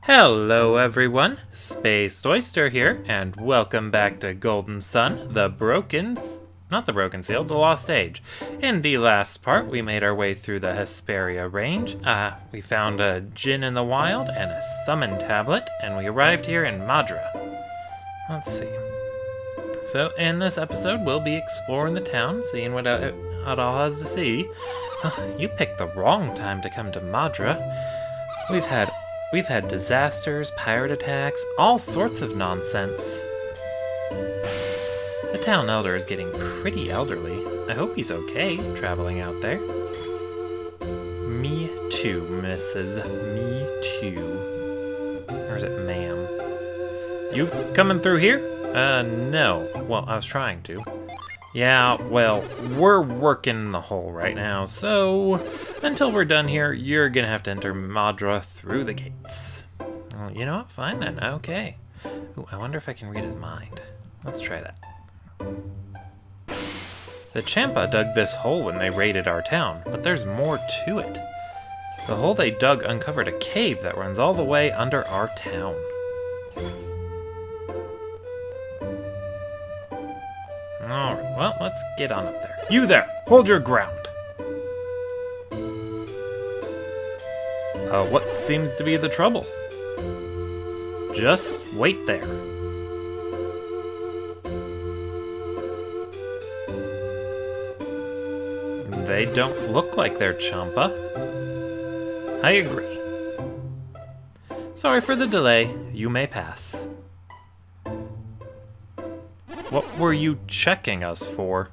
Hello everyone, Space Oyster here, and welcome back to Golden Sun, not the Broken Seal, the Lost Age. In the last part, we made our way through the Hesperia range. We found a Djinn in the wild and a summon tablet, and we arrived here in Madra. Let's see. So, in this episode, we'll be exploring the town, seeing what it all has to see. You picked the wrong time to come to Madra. We've had disasters, pirate attacks, all sorts of nonsense. The town elder is getting pretty elderly. I hope he's okay traveling out there. Me too, Mrs. Me too. Or is it ma'am? You coming through here? No. Well, I was trying to. Yeah, well, we're working the hole right now, so until we're done here, you're gonna have to enter Madra through the gates. Well, you know what? Fine then. Okay. Ooh, I wonder if I can read his mind. Let's try that. The Champa dug this hole when they raided our town, but there's more to it. The hole they dug uncovered a cave that runs all the way under our town. Alright, well, let's get on up there. You there! Hold your ground! What seems to be the trouble? Just wait there. They don't look like they're Champa. I agree. Sorry for the delay. You may pass. What were you checking us for?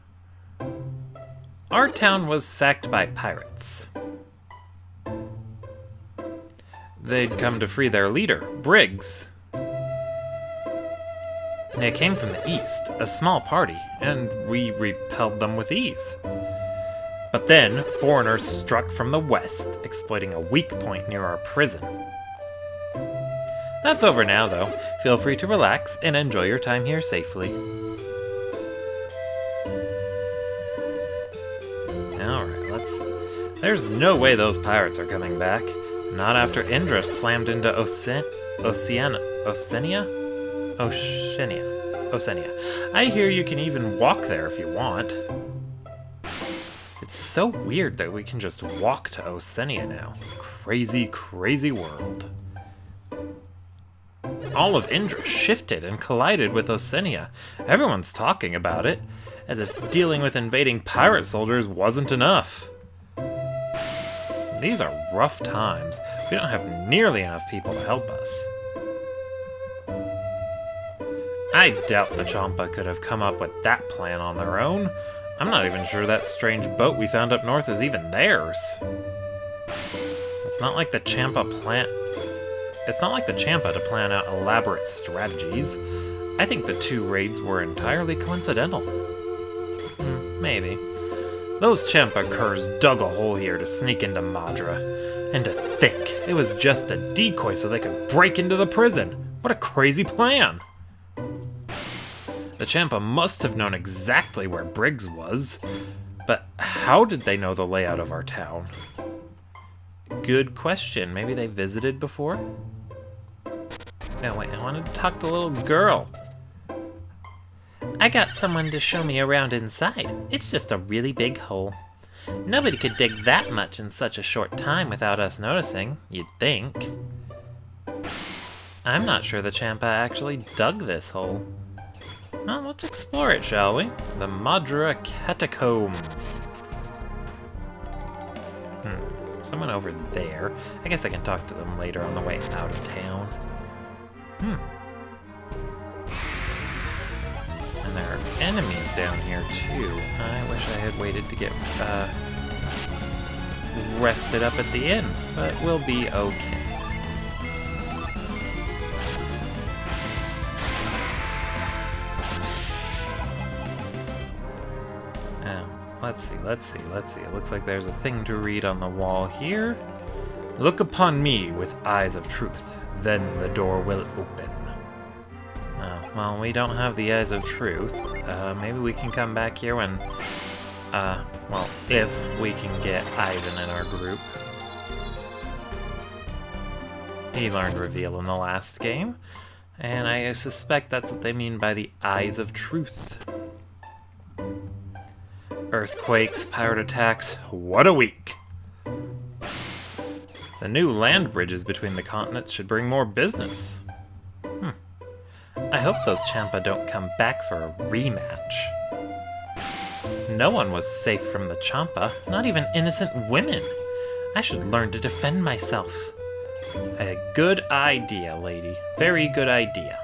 Our town was sacked by pirates. They'd come to free their leader, Briggs. They came from the east, a small party, and we repelled them with ease. But then, foreigners struck from the west, exploiting a weak point near our prison. That's over now, though. Feel free to relax and enjoy your time here safely. Alright, let's see. There's no way those pirates are coming back. Not after Indra slammed into Oceania. I hear you can even walk there if you want. It's so weird that we can just walk to Oceania now. Crazy, crazy world. All of Indra shifted and collided with Oceania. Everyone's talking about it, as if dealing with invading pirate soldiers wasn't enough. These are rough times. We don't have nearly enough people to help us. I doubt the Champa could have come up with that plan on their own. I'm not even sure that strange boat we found up north is even theirs. It's not like the Champa to plan out elaborate strategies. I think the two raids were entirely coincidental. Maybe. Those Champa curs dug a hole here to sneak into Madra. And to think, it was just a decoy so they could break into the prison. What a crazy plan! The Champa must have known exactly where Briggs was. But how did they know the layout of our town? Good question. Maybe they visited before? No, wait, I wanted to talk to the little girl. I got someone to show me around inside. It's just a really big hole. Nobody could dig that much in such a short time without us noticing, you'd think. I'm not sure the Champa actually dug this hole. Well, let's explore it, shall we? The Madra Catacombs. Someone over there. I guess I can talk to them later on the way out of town. And there are enemies down here, too. I wish I had waited to get rested up at the inn, but we'll be okay. Let's see. It looks like there's a thing to read on the wall here. Look upon me with eyes of truth, then the door will open. Well, we don't have the eyes of truth. Maybe we can come back here when, well, if we can get Ivan in our group. He learned reveal in the last game, and I suspect that's what they mean by the Eyes of Truth. Earthquakes, pirate attacks, what a week! The new land bridges between the continents should bring more business. I hope those Champa don't come back for a rematch. No one was safe from the Champa, not even innocent women. I should learn to defend myself. A good idea, lady. Very good idea.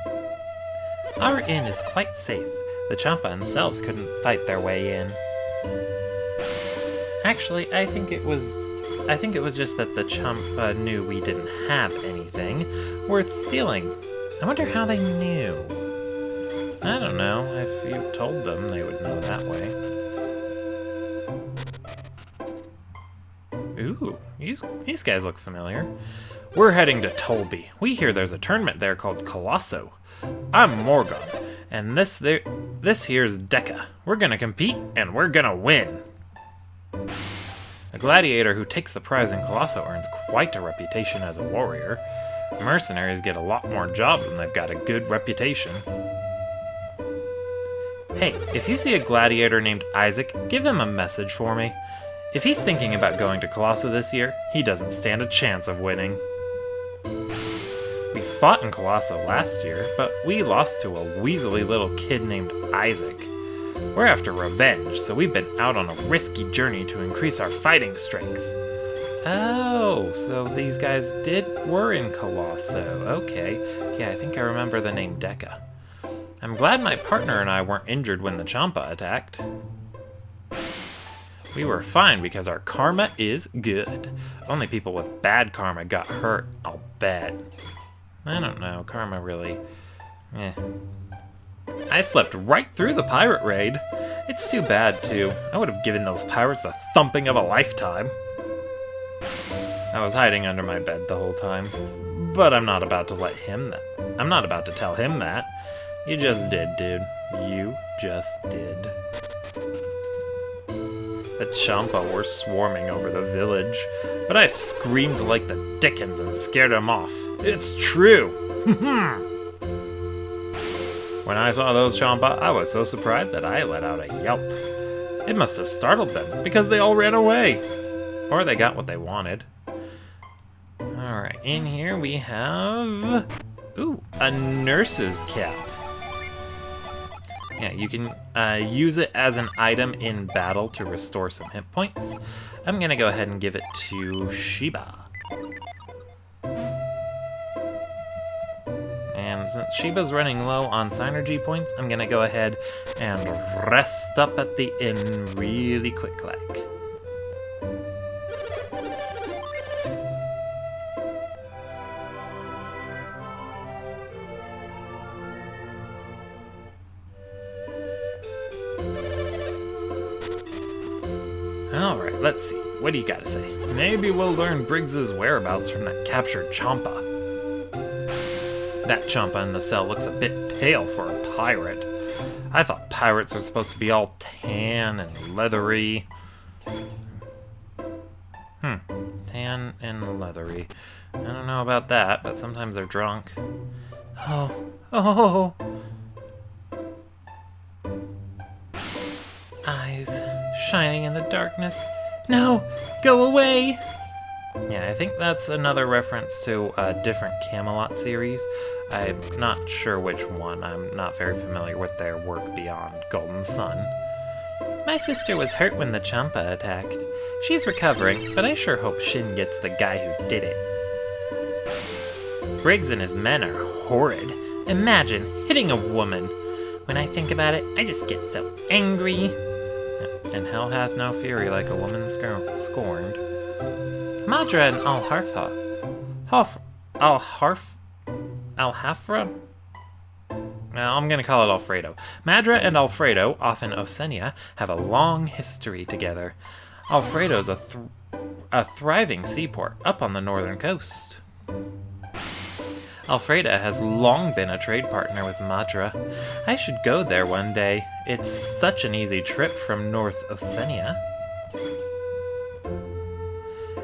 Our inn is quite safe. The Champa themselves couldn't fight their way in. Actually, I think it was just that the Champa knew we didn't have anything worth stealing. I wonder how they knew. I don't know. If you told them, they would know that way. Ooh, these guys look familiar. We're heading to Tolby. We hear there's a tournament there called Colosso. I'm Morgan, and this here's Decca. We're gonna compete, and we're gonna win. A gladiator who takes the prize in Colosso earns quite a reputation as a warrior. Mercenaries get a lot more jobs when they've got a good reputation. Hey, if you see a gladiator named Isaac, give him a message for me. If he's thinking about going to Colosso this year, he doesn't stand a chance of winning. We fought in Colosso last year, but we lost to a weaselly little kid named Isaac. We're after revenge, so we've been out on a risky journey to increase our fighting strength. Oh, so these guys were in Colosso. Okay. Yeah, I think I remember the name Decca. I'm glad my partner and I weren't injured when the Champa attacked. We were fine because our karma is good. Only people with bad karma got hurt, I'll bet. I don't know, karma really... I slept right through the pirate raid. It's too bad, too. I would have given those pirates the thumping of a lifetime. I was hiding under my bed the whole time. But I'm not about to I'm not about to tell him that. You just did, dude. You just did. The Champa were swarming over the village, but I screamed like the dickens and scared them off. It's true! When I saw those Champa, I was so surprised that I let out a yelp. It must have startled them, because they all ran away. Or they got what they wanted. Alright, in here we have... Ooh, a nurse's cap. Yeah, you can use it as an item in battle to restore some hit points. I'm gonna go ahead and give it to Sheba. And since Sheba's running low on synergy points, I'm gonna go ahead and rest up at the inn really quick like. Alright, let's see. What do you gotta say? Maybe we'll learn Briggs's whereabouts from that captured Champa. That Champa in the cell looks a bit pale for a pirate. I thought pirates were supposed to be all tan and leathery. Tan and leathery. I don't know about that, but sometimes they're drunk. Oh. Eyes shining in the darkness. No, go away! Yeah, I think that's another reference to a different Camelot series. I'm not sure which one. I'm not very familiar with their work beyond Golden Sun. My sister was hurt when the Champa attacked. She's recovering, but I sure hope Shin gets the guy who did it. Briggs and his men are horrid. Imagine hitting a woman. When I think about it, I just get so angry. And hell hath no fury like a woman scorned. Madra and Alhafra? Well, I'm gonna call it Alfredo. Madra and Alfredo, off in Osenia, have a long history together. Alfredo's a thriving seaport up on the northern coast. Alfreda has long been a trade partner with Madra. I should go there one day. It's such an easy trip from North Osenia.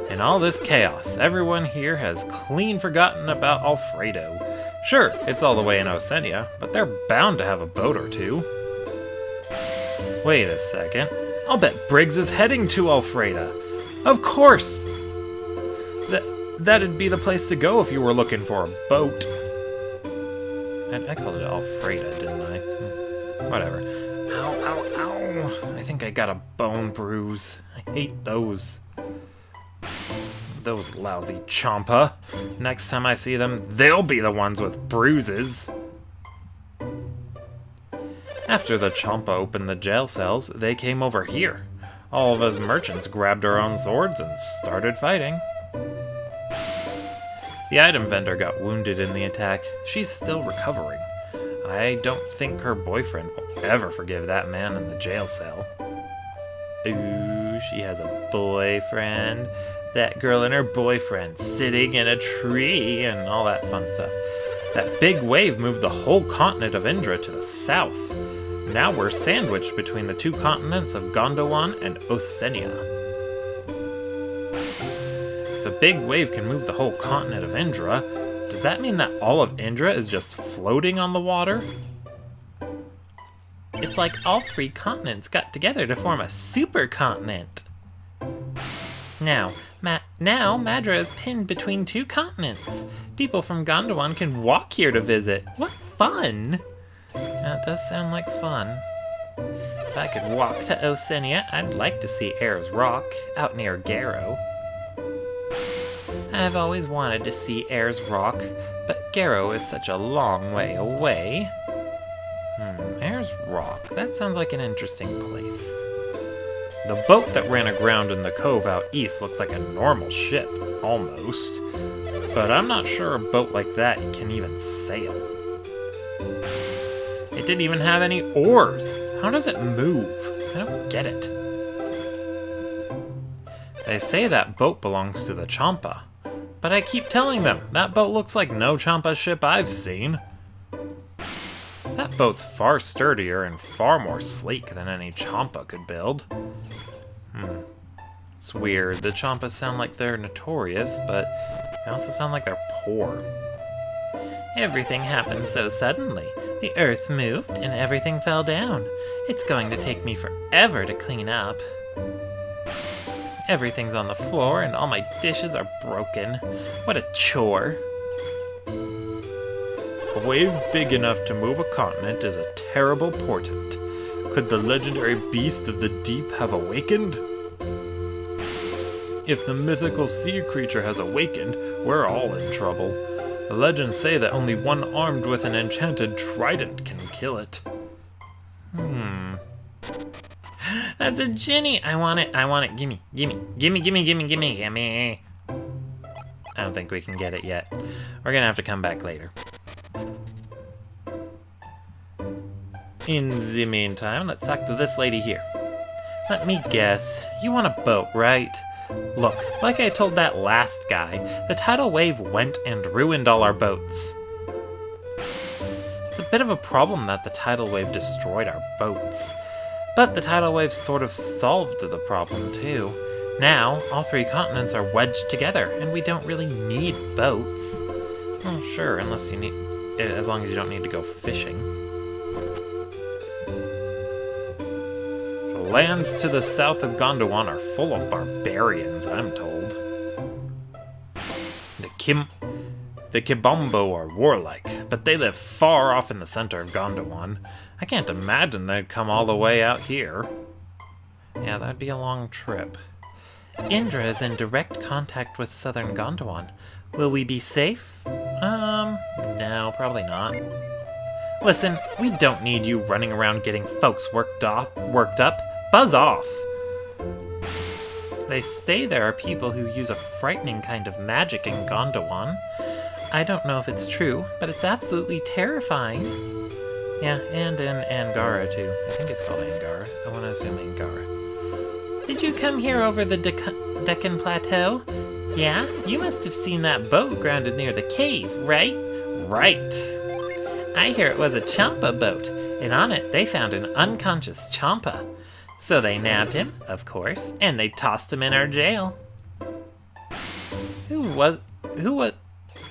An In all this chaos, everyone here has clean forgotten about Alfredo. Sure, it's all the way in Oceania, but they're bound to have a boat or two. Wait a second. I'll bet Briggs is heading to Alfreda. Of course! That'd be the place to go if you were looking for a boat. I called it Alfreda, didn't I? Whatever. Ow, ow, ow. I think I got a bone bruise. I hate those. Those lousy Champa. Next time I see them, they'll be the ones with bruises. After the Champa opened the jail cells, they came over here. All of us merchants grabbed our own swords and started fighting. The item vendor got wounded in the attack. She's still recovering. I don't think her boyfriend will ever forgive that man in the jail cell. Ooh, she has a boyfriend. That girl and her boyfriend sitting in a tree and all that fun stuff. That big wave moved the whole continent of Indra to the south. Now we're sandwiched between the two continents of Gondwan and Oceania. If a big wave can move the whole continent of Indra, does that mean that all of Indra is just floating on the water? It's like all three continents got together to form a supercontinent. Now Madra is pinned between two continents. People from Gondwan can walk here to visit. What fun! That does sound like fun. If I could walk to Oceania, I'd like to see Ayers Rock, out near Garrow. I've always wanted to see Ayers Rock, but Garrow is such a long way away. Ayers Rock, that sounds like an interesting place. The boat that ran aground in the cove out east looks like a normal ship, almost. But I'm not sure a boat like that can even sail. It didn't even have any oars. How does it move? I don't get it. They say that boat belongs to the Champa, but I keep telling them that boat looks like no Champa ship I've seen. That boat's far sturdier and far more sleek than any Champa could build. It's weird. The Champas sound like they're notorious, but they also sound like they're poor. Everything happened so suddenly. The earth moved and everything fell down. It's going to take me forever to clean up. Everything's on the floor and all my dishes are broken. What a chore. A wave big enough to move a continent is a terrible portent. Could the legendary beast of the deep have awakened? If the mythical sea creature has awakened, we're all in trouble. The legends say that only one armed with an enchanted trident can kill it. That's a genie! I want it, gimme. I don't think we can get it yet. We're gonna have to come back later. In the meantime, let's talk to this lady here. Let me guess, you want a boat, right? Look, like I told that last guy, the tidal wave went and ruined all our boats. It's a bit of a problem that the tidal wave destroyed our boats. But the tidal wave sort of solved the problem too. Now, all three continents are wedged together, and we don't really need boats. Well, sure, unless you need, as long as you don't need to go fishing. The lands to the south of Gondwan are full of barbarians, I'm told. The Kibombo are warlike, but they live far off in the center of Gondwan. I can't imagine they'd come all the way out here. Yeah, that'd be a long trip. Indra is in direct contact with southern Gondwan. Will we be safe? No, probably not. Listen, we don't need you running around getting folks worked up. Buzz off! They say there are people who use a frightening kind of magic in Gondwan. I don't know if it's true, but it's absolutely terrifying. Yeah, and in Angara too. I think it's called Angara. I want to assume Angara. Did you come here over the Deccan Plateau? Yeah? You must have seen that boat grounded near the cave, right? Right. I hear it was a Champa boat, and on it they found an unconscious Champa. So they nabbed him, of course, and they tossed him in our jail. Who was...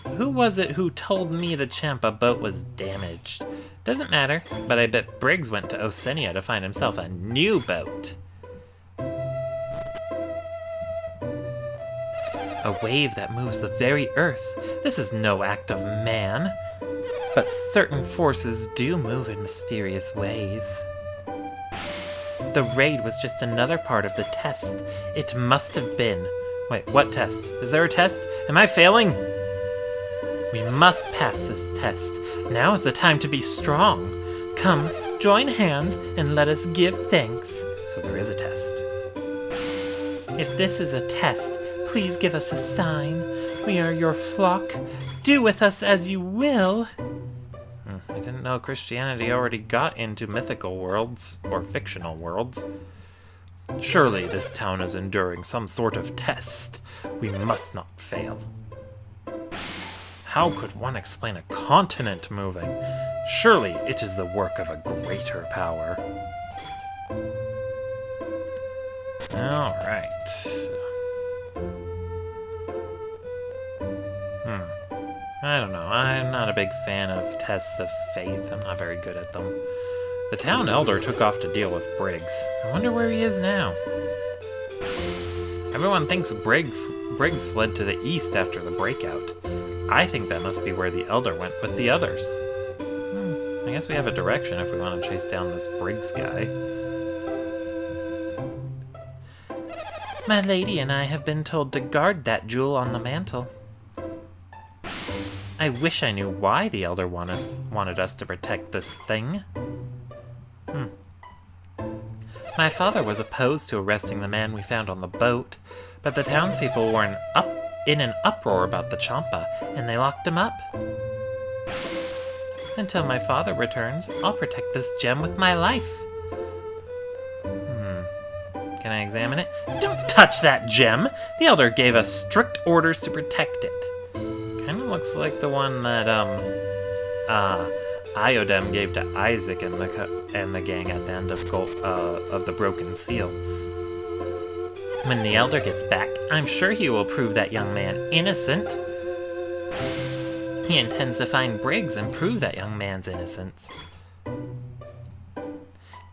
Who was it who told me the Champa boat was damaged? Doesn't matter, but I bet Briggs went to Osenia to find himself a new boat. A wave that moves the very earth. This is no act of man. But certain forces do move in mysterious ways. The raid was just another part of the test. It must have been. Wait, what test? Is there a test? Am I failing? We must pass this test. Now is the time to be strong. Come, join hands, and let us give thanks. So there is a test. If this is a test, please give us a sign. We are your flock. Do with us as you will. I didn't know Christianity already got into mythical worlds, or fictional worlds. Surely this town is enduring some sort of test. We must not fail. How could one explain a continent moving? Surely it is the work of a greater power. Alright. I don't know. I'm not a big fan of tests of faith. I'm not very good at them. The town elder took off to deal with Briggs. I wonder where he is now. Everyone thinks Briggs fled to the east after the breakout. I think that must be where the elder went with the others. I guess we have a direction if we want to chase down this Briggs guy. My lady and I have been told to guard that jewel on the mantle. I wish I knew why the elder wanted us to protect this thing. My father was opposed to arresting the man we found on the boat, but the townspeople were in an uproar about the Champa, and they locked him up. Until my father returns, I'll protect this gem with my life. Can I examine it? Don't touch that gem! The elder gave us strict orders to protect it. Kinda looks like the one that, Iodem gave to Isaac and the gang at the end of the Broken Seal. When the elder gets back, I'm sure he will prove that young man innocent. He intends to find Briggs and prove that young man's innocence.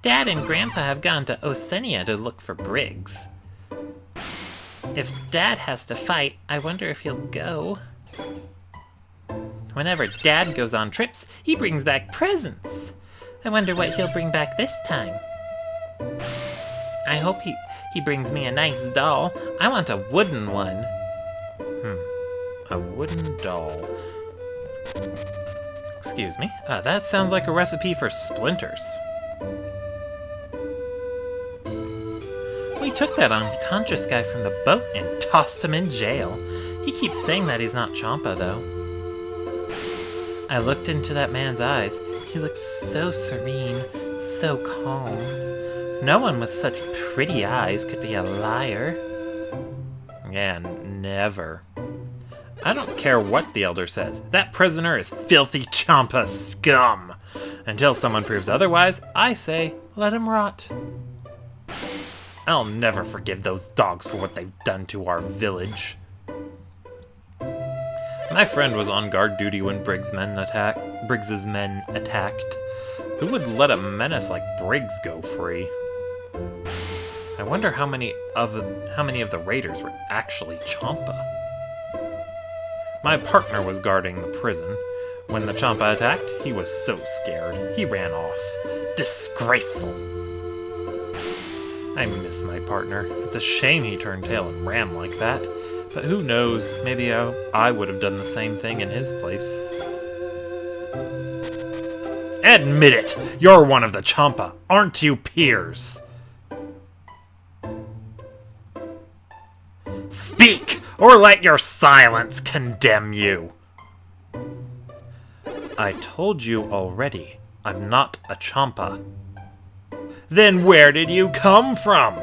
Dad and Grandpa have gone to Osenia to look for Briggs. If Dad has to fight, I wonder if he'll go. Whenever Dad goes on trips, he brings back presents. I wonder what he'll bring back this time. I hope he brings me a nice doll. I want a wooden one. A wooden doll. Excuse me. That sounds like a recipe for splinters. We took that unconscious guy from the boat and tossed him in jail. He keeps saying that he's not Champa, though. I looked into that man's eyes. He looked so serene, so calm. No one with such pretty eyes could be a liar. Yeah, never. I don't care what the elder says. That prisoner is filthy Champa scum. Until someone proves otherwise, I say, let him rot. I'll never forgive those dogs for what they've done to our village. My friend was on guard duty when Briggs's men attacked. Who would let a menace like Briggs go free? I wonder how many of the raiders were actually Champa. My partner was guarding the prison. When the Champa attacked, he was so scared. He ran off. Disgraceful. I miss my partner. It's a shame he turned tail and ran like that. But who knows, maybe I would have done the same thing in his place. Admit it! You're one of the Champa, aren't you, Piers? Speak, or let your silence condemn you! I told you already, I'm not a Champa. Then where did you come from?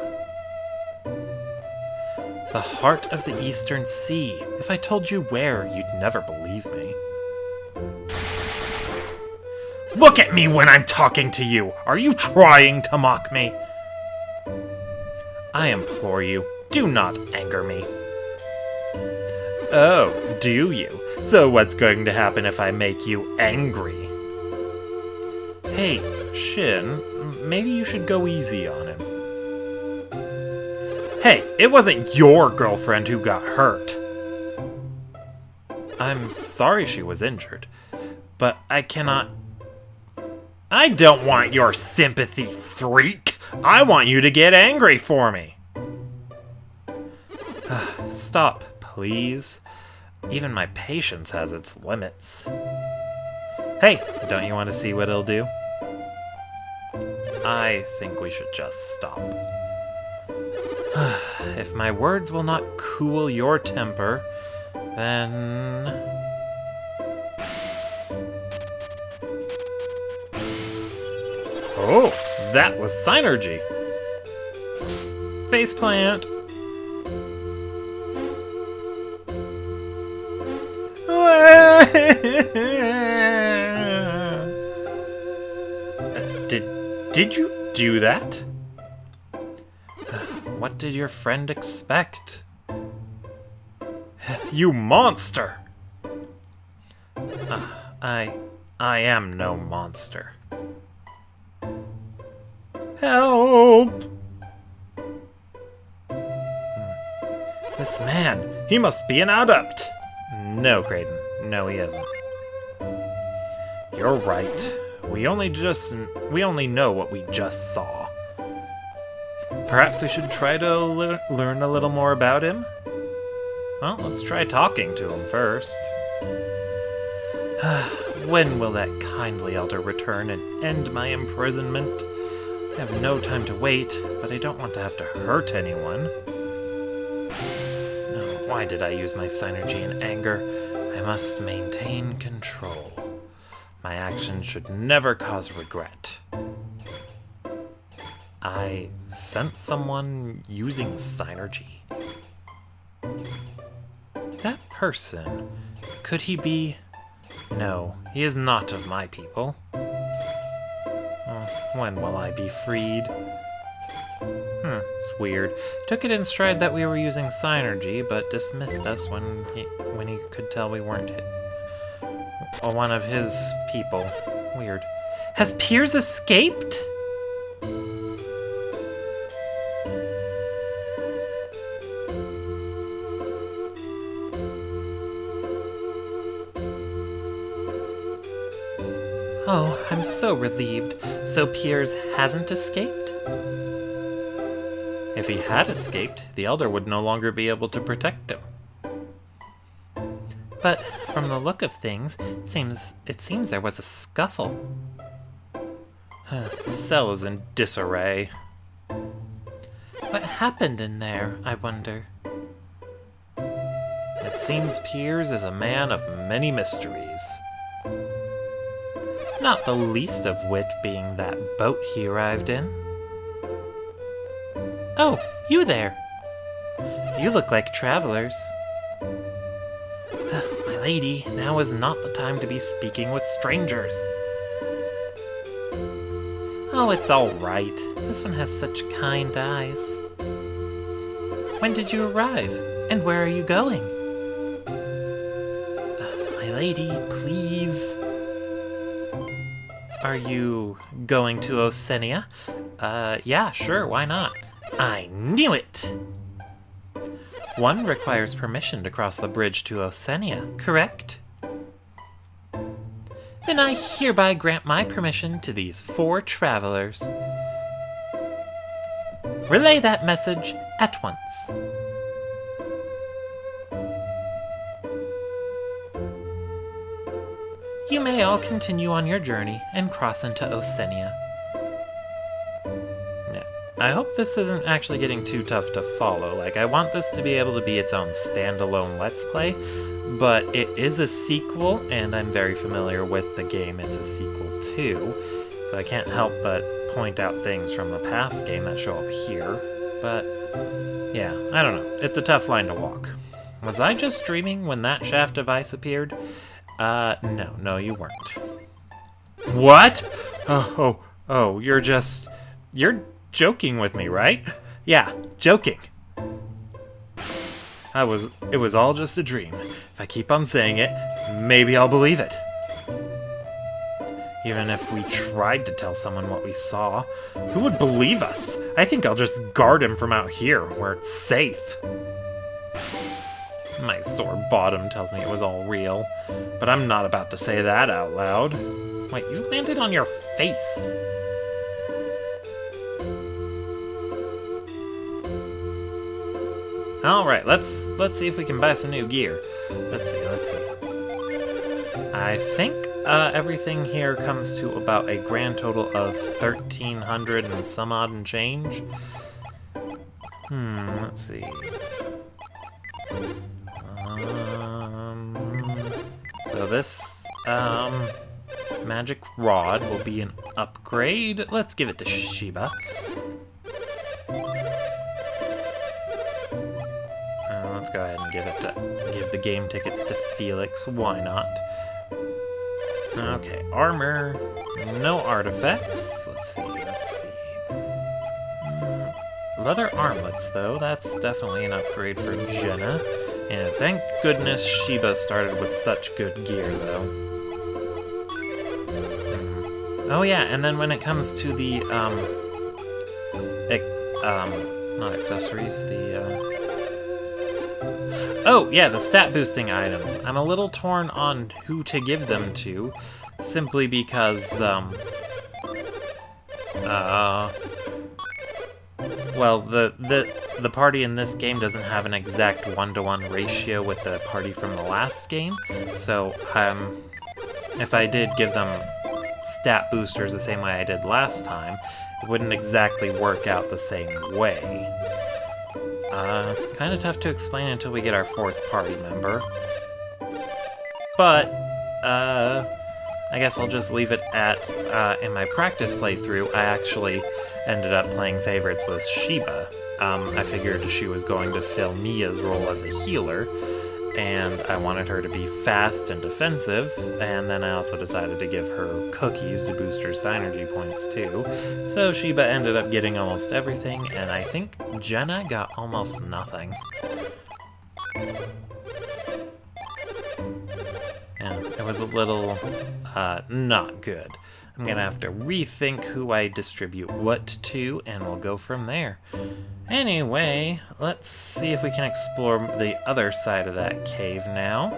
The heart of the Eastern Sea. If I told you where, you'd never believe me. Look at me when I'm talking to you! Are you trying to mock me? I implore you, do not anger me. Oh, do you? So what's going to happen if I make you angry? Hey, Shin, maybe you should go easy on him. Hey, it wasn't your girlfriend who got hurt. I'm sorry she was injured, but I cannot... I don't want your sympathy, freak! I want you to get angry for me! Stop, please. Even my patience has its limits. Hey, don't you want to see what it'll do? I think we should just stop. If my words will not cool your temper, then... Oh, that was Synergy! Faceplant! Did you do that? What did your friend expect? You monster! I am no monster. Help! This man, he must be an adept. No, Kraden. No, he isn't. You're right. We only know what we just saw. Perhaps we should try to learn a little more about him? Well, let's try talking to him first. When will that kindly elder return and end my imprisonment? I have no time to wait, but I don't want to have to hurt anyone. No, why did I use my synergy in anger? I must maintain control. My actions should never cause regret. I sent someone using synergy. That person, could he be... No, he is not of my people. When will I be freed? It's weird. Took it in stride that we were using synergy, but dismissed us when he could tell we weren't one of his people. Weird. Has Piers escaped? Oh, I'm so relieved. So Piers hasn't escaped? If he had escaped, the Elder would no longer be able to protect him. But from the look of things, it seems there was a scuffle. The cell is in disarray. What happened in there, I wonder? It seems Piers is a man of many mysteries. Not the least of which being that boat he arrived in. Oh, you there! You look like travelers. My lady, now is not the time to be speaking with strangers. Oh, it's all right. This one has such kind eyes. When did you arrive? And where are you going? My lady, please. Are you going to Osenia? Yeah, sure, why not? I knew it! One requires permission to cross the bridge to Osenia, correct? Then I hereby grant my permission to these 4 travelers. Relay that message at once. You may all continue on your journey and cross into Osenia. I hope this isn't actually getting too tough to follow. Like, I want this to be able to be its own standalone Let's Play, but it is a sequel, and I'm very familiar with the game it's a sequel to, so I can't help but point out things from the past game that show up here. But, yeah, I don't know. It's a tough line to walk. Was I just dreaming when that shaft device appeared? No, you weren't. What? Oh, you're joking with me, right? Yeah, joking. It was all just a dream. If I keep on saying it, maybe I'll believe it. Even if we tried to tell someone what we saw, who would believe us? I think I'll just guard him from out here, where it's safe. My sore bottom tells me it was all real, but I'm not about to say that out loud. Wait, you landed on your face. Alright, let's see if we can buy some new gear. Let's see. I think everything here comes to about a grand total of 1,300 and some odd and change. Let's see. So this magic rod will be an upgrade. Let's give it to Sheba. Let's go ahead and give the game tickets to Felix. Why not? Okay, armor, no artifacts. Let's see. Leather armlets, though. That's definitely an upgrade for Jenna. And thank goodness Sheba started with such good gear, though. Oh yeah, and then when it comes to the not accessories, oh, yeah, the stat boosting items. I'm a little torn on who to give them to, simply because, well, the party in this game doesn't have an exact 1-to-1 ratio with the party from the last game, so, if I did give them stat boosters the same way I did last time, it wouldn't exactly work out the same way. Kind of tough to explain until we get our 4th party member. But, I guess I'll just leave it at, in my practice playthrough, I actually ended up playing favorites with Sheba. I figured she was going to fill Mia's role as a healer, and I wanted her to be fast and defensive, and then I also decided to give her cookies to boost her synergy points too. So Sheba ended up getting almost everything, and I think Jenna got almost nothing. And it was a little, not good. I'm gonna have to rethink who I distribute what to, and we'll go from there. Anyway, let's see if we can explore the other side of that cave now.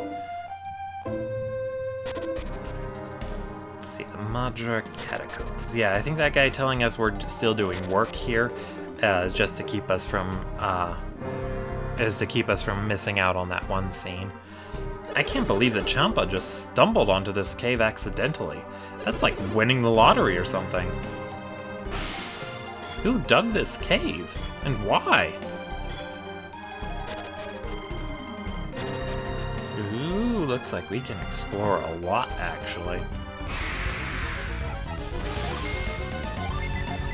Let's see, the Madra catacombs. Yeah, I think that guy telling us we're still doing work here is just to keep us from missing out on that one scene. I can't believe that Champa just stumbled onto this cave accidentally. That's like winning the lottery or something. Who dug this cave? And why? Ooh, looks like we can explore a lot, actually.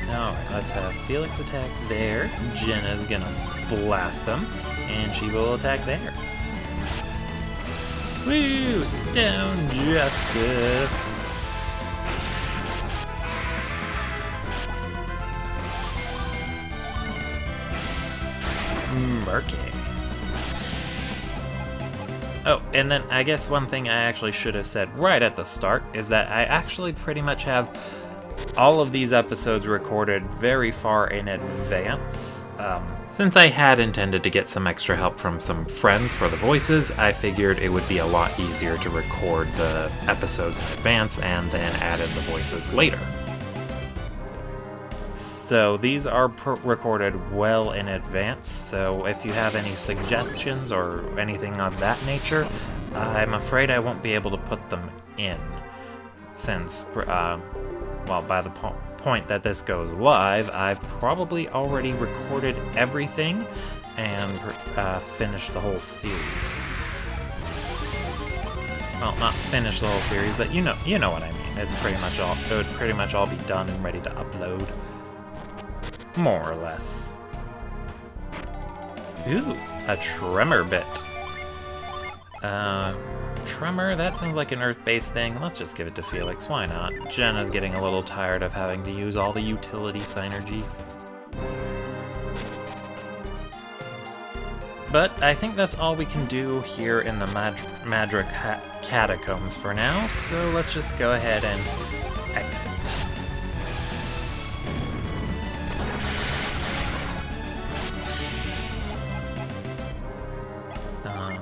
Alright, let's have Felix attack there. Jenna's gonna blast him, and she will attack there. Woo! Stone Justice! Murky. Oh, and then I guess one thing I actually should have said right at the start is that I actually pretty much have all of these episodes recorded very far in advance. Since I had intended to get some extra help from some friends for the voices, I figured it would be a lot easier to record the episodes in advance and then add in the voices later. So these are recorded well in advance, so if you have any suggestions or anything of that nature, I'm afraid I won't be able to put them in, since, well, by the point that this goes live, I've probably already recorded everything and finished the whole series. Well, not finished the whole series, but you know what I mean. It's pretty much all. It would pretty much all be done and ready to upload. More or less. Ooh, a tremor bit. Tremor, that sounds like an Earth-based thing. Let's just give it to Felix, why not? Jenna's getting a little tired of having to use all the utility synergies. But I think that's all we can do here in the Madra catacombs for now, so let's just go ahead and exit.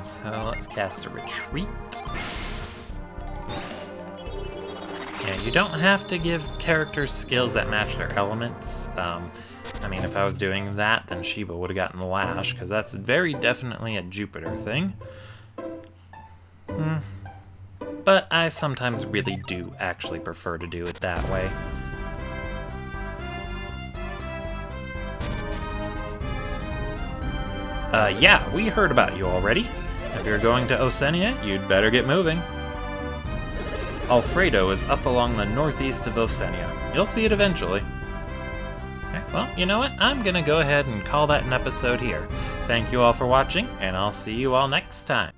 So let's cast a retreat. Yeah, you don't have to give characters skills that match their elements. I mean, if I was doing that, then Sheba would have gotten the Lash, because that's very definitely a Jupiter thing. But I sometimes really do actually prefer to do it that way. Yeah, we heard about you already. If you're going to Osenia, you'd better get moving. Alfredo is up along the northeast of Osenia. You'll see it eventually. Okay, well, you know what? I'm gonna go ahead and call that an episode here. Thank you all for watching, and I'll see you all next time.